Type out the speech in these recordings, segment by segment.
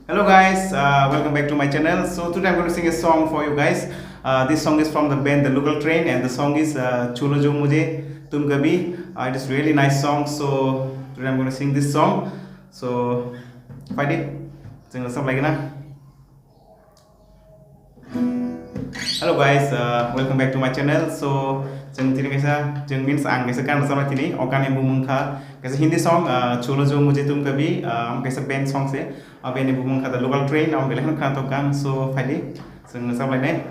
Hello guys, welcome back to my channel. So today I'm going to sing a song for you guys. This song is from the band The Local Train and the song is Chulo Jo Mujhe Tum Kabhi. It is really nice song. So today I'm going to sing this song. So fight it. Sing the song like na. Hello guys, welcome back to my channel. So jeng tini kaisa jeng means ang kaisa kan sama tini okan yang bumungkha kaisa Hindi song Chulo Jo Mujhe Tum Kabhi kaisa band song se band yang bumungkha The Local Train am belahan kan to kan so fali jeng sam lai ne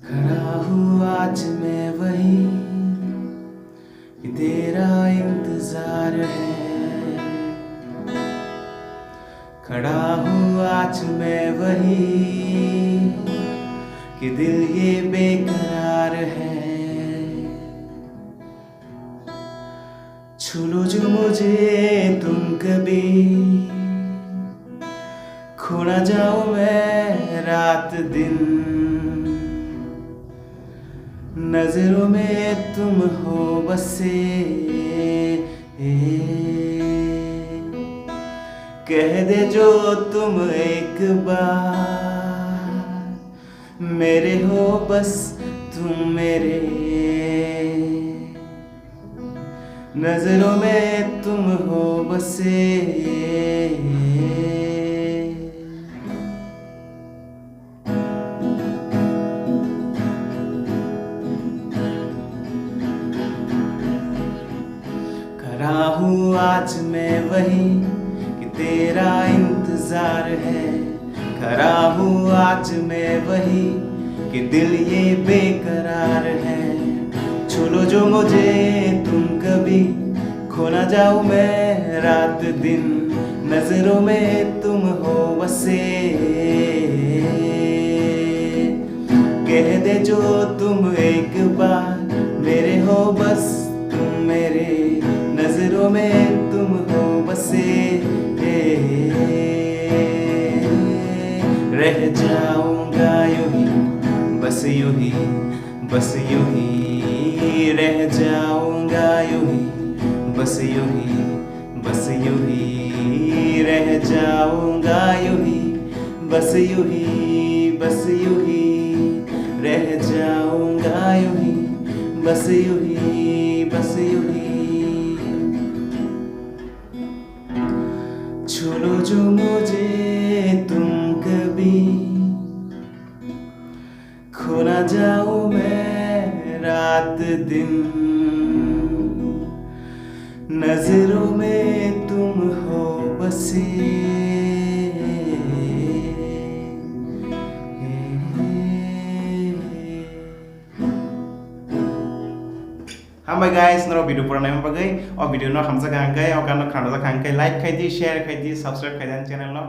खड़ा हूँ आज मैं वही कि तेरा इंतजार है खड़ा हूँ आज मैं वही कि दिल ये बेकरार है छू लो जो मुझे तुम कभी खो ना जाऊं मैं रात दिन नजरों में तुम हो बसे कह दे जो तुम एक बार मेरे हो बस तुम मेरे नजरों में तुम हो बसे खड़ा हूँ आज मैं वही कि तेरा इंतजार है खड़ा हूँ आज मैं वही कि दिल ये बेकरार है छू लो जो मुझे तुम कभी खो ना जाऊं मैं रात दिन नजरों में तुम हो बसे कह दे जो तुम एक बार मेरे हो बस तुम मेरे नजरों में तुम हो बसे रह जाऊंगा यूं ही बस यूं ही बस यूं ही रह जाऊंगा यूं ही बस यूं ही बस यूं ही रह जाऊंगा यूं ही बस यूं ही बस यूं ही रह जाऊंगा यूं ही बस यूं ही बस यूं ही छू लो जो मुझे तुम कभी खो ना जाऊं मैं रात दिन नजरों में तुम हो बसे Hai guys, naro video pura naik bagai, video no hamza kangkai, okan no khanda kangkai, like kai di, share kai di, subscribe kai dan channel no.